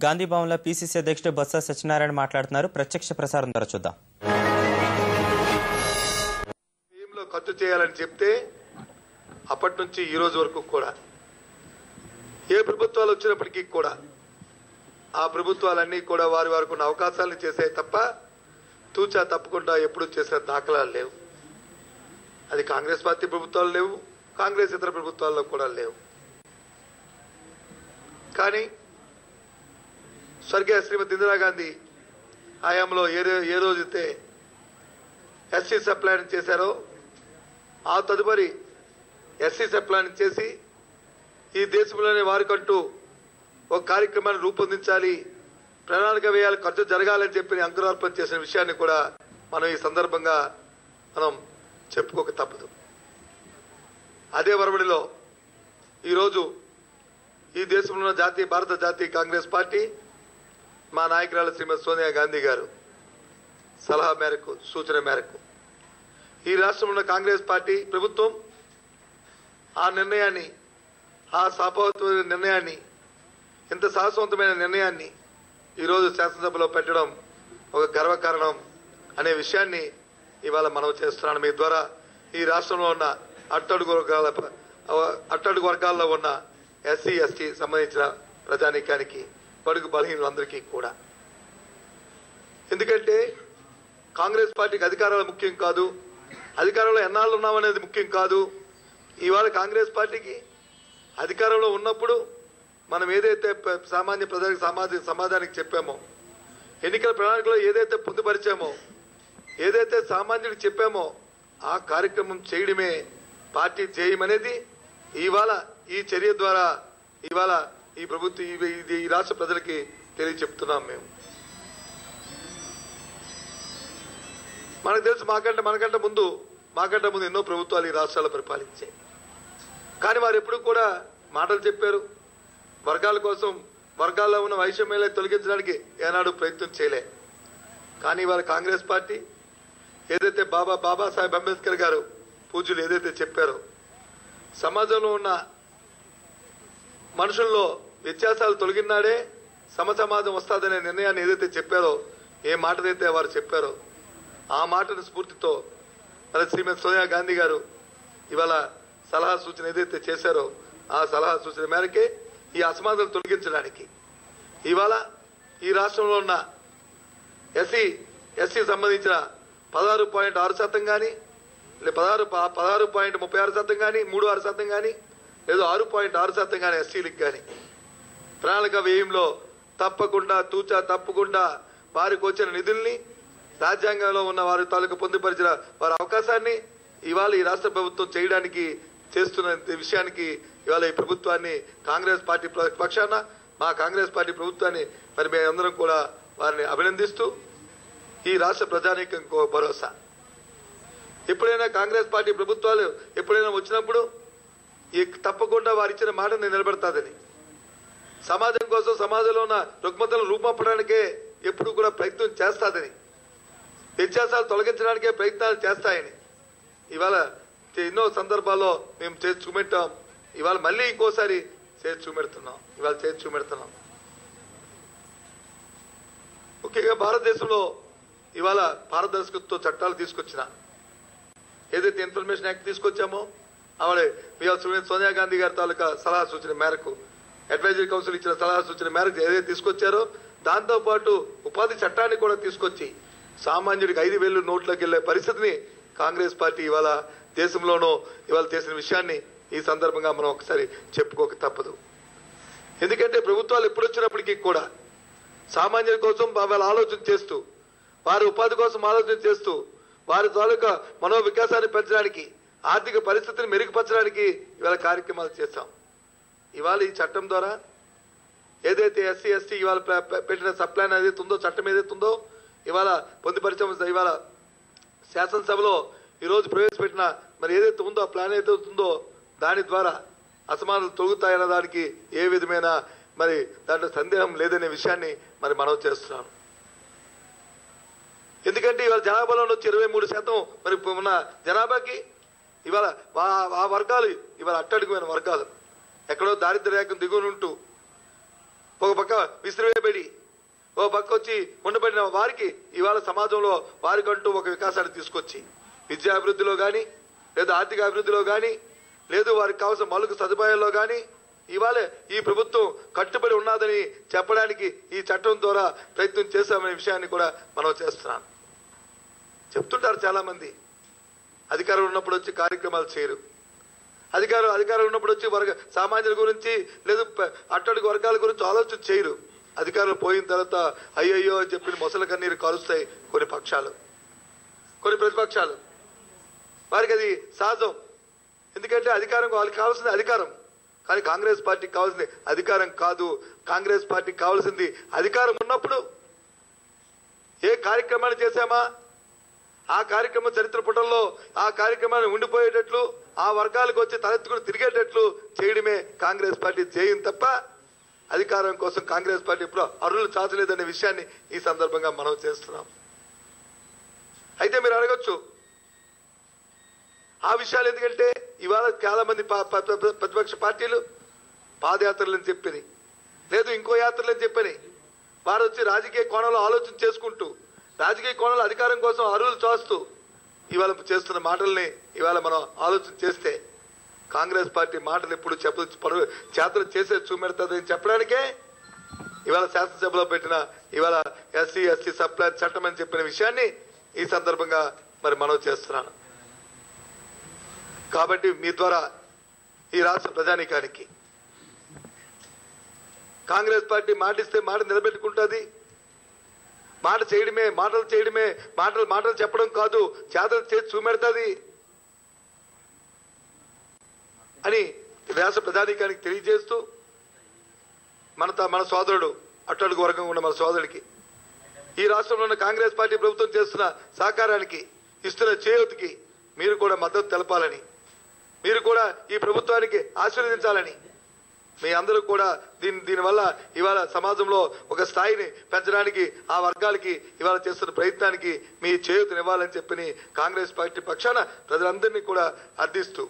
గాంధీ భవన్లో పీసీసీ అధ్యక్షుడు బొత్స సత్యనారాయణ మాట్లాడుతున్నారు. ప్రత్యక్ష ప్రసారం ద్వారా చూద్దాం. ఖర్చు చేయాలని చెప్తే అప్పటి నుంచి ఈ రోజు వరకు కూడా ఏ ప్రభుత్వాలు వచ్చినప్పటికీ కూడా ఆ ప్రభుత్వాలన్నీ కూడా వారికి ఉన్న అవకాశాలను చేసే తప్ప తూచా తప్పకుండా ఎప్పుడు చేసిన దాఖలాలు లేవు. అది కాంగ్రెస్ పార్టీ ప్రభుత్వాలు లేవు, కాంగ్రెస్ ఇతర ప్రభుత్వాల్లో కూడా లేవు. కానీ స్వర్గీయ శ్రీమతి ఇందిరాగాంధీ హయాంలో ఏ రోజైతే ఎస్సీ సప్లాన్ చేశారో ఆ తదుపరి ఎస్సీ సప్లాన్ చేసి ఈ దేశంలోనే వారికంటూ ఒక కార్యక్రమాన్ని రూపొందించాలి, ప్రణాళిక వేయాలి, ఖర్చు జరగాలని చెప్పి అంకురార్పణ చేసిన విషయాన్ని కూడా మనం ఈ సందర్భంగా చెప్పుకోక తప్పదు. అదే వరవడిలో ఈరోజు ఈ దేశంలో భారత జాతీయ కాంగ్రెస్ పార్టీ మా నాయకురాలు శ్రీమతి సోనియా గాంధీ గారు సలహా మేరకు, సూచన మేరకు ఈ రాష్ట్రంలో ఉన్న కాంగ్రెస్ పార్టీ ప్రభుత్వం ఆ నిర్ణయాన్ని, ఆ సాపవత్వమైన నిర్ణయాన్ని, ఇంత సాహసవంతమైన నిర్ణయాన్ని ఈరోజు శాసనసభలో పెట్టడం ఒక గర్వకారణం అనే విషయాన్ని ఇవాళ మనం చేస్తున్నాను. మీ ద్వారా ఈ రాష్ట్రంలో ఉన్న అట్టడుగు వర్గాల్లో ఉన్న ఎస్సీ ఎస్టీ సంబంధించిన ప్రజానీకానికి, బడుగు బలహీనులందరికీ కూడా. ఎందుకంటే కాంగ్రెస్ పార్టీకి అధికారాలు ముఖ్యం కాదు, అధికారంలో ఎన్నాళ్ళు ఉన్నామనేది ముఖ్యం కాదు. ఇవాళ కాంగ్రెస్ పార్టీకి అధికారంలో ఉన్నప్పుడు మనం ఏదైతే సామాన్య ప్రజలకు సమాజానికి చెప్పామో, ఎన్నికల ప్రణాళికలో ఏదైతే పొందుపరిచామో, ఏదైతే సామాన్యుడికి చెప్పామో ఆ కార్యక్రమం చేయడమే పార్టీ చేయమనేది ఇవాళ ఈ చర్య ద్వారా ఇవాళ ఈ ప్రభుత్వం ఈ రాష్ట్ర ప్రజలకి తెలియచెప్తున్నాం. మేము మనకు తెలుసు, మనకంటే ముందు ఎన్నో ప్రభుత్వాలు ఈ రాష్ట్రాలు పరిపాలించాయి. కానీ వారు ఎప్పుడు కూడా మాటలు చెప్పారు, వర్గాల కోసం, వర్గాల్లో ఉన్న వైషమ్యాలే తొలగించడానికి ఏనాడు ప్రయత్నం చేయలే. కానీ ఇవాళ కాంగ్రెస్ పార్టీ ఏదైతే బాబాసాహెబ్ అంబేద్కర్ గారు పూజ్యులు ఏదైతే చెప్పారో, సమాజంలో ఉన్న మనుషుల్లో వ్యత్యాసాలు తొలగినాడే సమాజం వస్తుందనే నిర్ణయాన్ని ఏదైతే చెప్పారో, ఏ మాటదైతే వారు చెప్పారో ఆ మాటను స్ఫూర్తితో మరి శ్రీమతి సోనియా గాంధీ గారు ఇవాళ సలహా సూచన ఏదైతే చేశారో ఆ సలహా సూచన మేరకే ఈ అసమానతలు తొలగించడానికి ఇవాళ ఈ రాష్ట్రంలో ఉన్న ఎస్సీ సంబంధించిన 16.6% కానీ, లేదా 16.36% కానీ, 36% కానీ, లేదా 6.6% కానీ ఎస్సీలకు కానీ ప్రణాళిక వ్యయంలో తప్పకుండా తూచా తప్పకుండా వారికి వచ్చిన నిధుల్ని, రాజ్యాంగంలో ఉన్న వారి తాలూకు పొందుపరిచిన వారి అవకాశాన్ని ఇవాళ ఈ రాష్ట్ర ప్రభుత్వం చేయడానికి చేస్తున్న విషయానికి ఇవాళ ఈ ప్రభుత్వాన్ని కాంగ్రెస్ పార్టీ పక్షాన మా కాంగ్రెస్ పార్టీ ప్రభుత్వాన్ని మరి మేమందరం కూడా వారిని అభినందిస్తూ ఈ రాష్ట్ర ప్రజానీకం భరోసా. ఎప్పుడైనా కాంగ్రెస్ పార్టీ ప్రభుత్వాలు ఎప్పుడైనా వచ్చినప్పుడు తప్పకుండా వారు ఇచ్చిన మాటను నిలబెడతాదని, సమాజం కోసం సమాజంలో ఉన్న రుగ్మతలను రూపొందడానికే ఎప్పుడు కూడా ప్రయత్నం చేస్తాదని, వ్యత్యాసాలు తొలగించడానికే ప్రయత్నాలు చేస్తాయని ఇవాళ ఎన్నో సందర్భాల్లో మేము చేసి చూపెట్టాం. ఇవాళ మళ్ళీ ఇంకోసారి చేసి చూపెడుతున్నాం. ముఖ్యంగా భారతదేశంలో ఇవాళ పారదర్శకతతో చట్టాలు తీసుకొచ్చిన ఏదైతే ఇన్ఫర్మేషన్ యాక్ట్ తీసుకొచ్చామో ఇవాళ సోనియా గాంధీ గారి తాలూకా సలహా సూచన మేరకు, అడ్వైజరీ కౌన్సిల్ ఇచ్చిన సలహా సూచన మేరకు ఏదైతే తీసుకొచ్చారో దాంతో పాటు ఉపాధి చట్టాన్ని కూడా తీసుకొచ్చి సామాన్యుడికి 5,000 నోట్లోకి వెళ్లే పరిస్థితిని కాంగ్రెస్ పార్టీ ఇవాళ దేశంలోనూ ఇవాళ చేసిన విషయాన్ని ఈ సందర్భంగా మనం ఒకసారి చెప్పుకోక తప్పదు. ఎందుకంటే ప్రభుత్వాలు ఎప్పుడు వచ్చినప్పటికీ కూడా సామాన్యుల కోసం వాళ్ళ ఆలోచన చేస్తూ, వారి ఉపాధి కోసం ఆలోచన చేస్తూ, వారి తాలూకా మనోవికాసాన్ని పెంచడానికి, ఆర్థిక పరిస్థితిని మెరుగుపరచడానికి ఇవాళ కార్యక్రమాలు చేస్తాం. ఇవాళ ఈ చట్టం ద్వారా ఏదైతే ఎస్సీ ఎస్టీ ఇవాళ పెట్టిన సప్లాన్ ఏదైతే ఉందో, చట్టం ఏదైతే ఉందో ఇవాళ పొందుపరిచాం. ఇవాళ శాసనసభలో ఈరోజు ప్రవేశపెట్టిన మరి ఏదైతే ఉందో ఆ ప్లాన్ ఏదైతే ఉందో దాని ద్వారా అసమానతలు తొలగుతాయన్న దానికి ఏ విధమైన మరి దాంట్లో సందేహం లేదనే విషయాన్ని మరి మనం చేస్తున్నాం. ఎందుకంటే ఇవాళ జనాభాలో వచ్చి 23% మరి ఉన్న జనాభాకి ఇవాళ ఆ వర్గాలు ఇవాళ అట్టడుగుమైన వర్గాలు, ఎక్కడో దారిద్ర్య రేఖను దిగునుంటూ ఒక పక్క విసిరివేయబడి ఒక పక్క వచ్చి ఉండబడిన వారికి ఇవాళ సమాజంలో వారికంటూ ఒక వికాసాన్ని తీసుకొచ్చి విద్యా అభివృద్ధిలో కానీ లేదా ఆర్థిక అభివృద్ధిలో కానీ లేదు వారికి కావాల్సిన మౌలిక సదుపాయాల్లో కానీ ఇవాళ ఈ ప్రభుత్వం కట్టుబడి ఉన్నదని చెప్పడానికి ఈ చట్టం ద్వారా ప్రయత్నం చేశామనే విషయాన్ని కూడా మనం చేస్తున్నాం. చెప్తుంటారు చాలా మంది అధికారం ఉన్నప్పుడు వచ్చి కార్యక్రమాలు చేయరు, అధికారం ఉన్నప్పుడు వచ్చి సామాన్యుల గురించి లేదు అట్టడుగు వర్గాల గురించి ఆలోచన చేయరు. అధికారం పోయిన తర్వాత అయ్యయ్యో అని చెప్పి మొసల కన్నీరు కాలుస్తాయి కొన్ని పక్షాలు, కొన్ని ప్రతిపక్షాలు. వారికి అది సహజం. ఎందుకంటే అధికారం వాళ్ళకి కావాల్సింది అధికారం, కానీ కాంగ్రెస్ పార్టీకి కావాల్సింది అధికారం కాదు. కాంగ్రెస్ పార్టీకి కావాల్సింది అధికారం ఉన్నప్పుడు ఏ కార్యక్రమాన్ని చేశామా ఆ కార్యక్రమం చరిత్ర పుటల్లో ఆ కార్యక్రమాన్ని ఉండిపోయేటట్లు ఆ వర్గాలకు వచ్చి తలెత్తుకుని తిరిగేటట్లు చేయడమే కాంగ్రెస్ పార్టీ చేయం తప్ప అధికారం కోసం కాంగ్రెస్ పార్టీ ఎప్పుడు అరులు చాచలేదనే విషయాన్ని ఈ సందర్భంగా మనం చేస్తున్నాం. అయితే మీరు అడగొచ్చు ఆ విషయాలు ఎందుకంటే ఇవాళ చాలా మంది ప్రతిపక్ష పార్టీలు పాదయాత్రలని చెప్పని లేదు ఇంకో యాత్రలని చెప్పని వారు వచ్చి రాజకీయ కోణంలో ఆలోచన చేసుకుంటూ రాజకీయ కోణంలో అధికారం కోసం అరువులు చాస్తూ ఇవాళ చేస్తున్న మాటల్ని ఇవాళ మనం ఆలోచన చేస్తే కాంగ్రెస్ పార్టీ మాటలు ఎప్పుడు చేతలు చేసే చూపెడుతుందని చెప్పడానికే ఇవాళ శాసనసభలో పెట్టిన ఇవాళ ఎస్సీ సప్లై చట్టం అని చెప్పిన విషయాన్ని ఈ సందర్భంగా మరి మనం చేస్తున్నాను. కాబట్టి మీ ద్వారా ఈ రాష్ట్ర ప్రజానీకానికి కాంగ్రెస్ పార్టీ మాటిస్తే మాట నిలబెట్టుకుంటుంది, మాటలు చేయడమే మాటలు చెప్పడం కాదు చేతలు చేసి చూపెడుతుంది అని రాష్ట్ర ప్రజానీకానికి తెలియజేస్తూ మన సోదరుడు అట్టడుగు వర్గంగా ఉన్న మన సోదరుడికి ఈ రాష్ట్రంలో ఉన్న కాంగ్రెస్ పార్టీ ప్రభుత్వం చేస్తున్న సహకారానికి ఇస్తున్న చేయూతికి మీరు కూడా మద్దతు తెలపాలని, మీరు కూడా ఈ ప్రభుత్వానికి ఆశీర్వదించాలని, మీ అందరూ కూడా దీనివల్ల ఇవాళ సమాజంలో ఒక స్థాయిని పెంచడానికి ఆ వర్గాలకి ఇవాళ చేస్తున్న ప్రయత్నానికి మీ చేయూతనివ్వాలని చెప్పని కాంగ్రెస్ పార్టీ పక్షాన ప్రజలందరినీ కూడా అర్థిస్తూ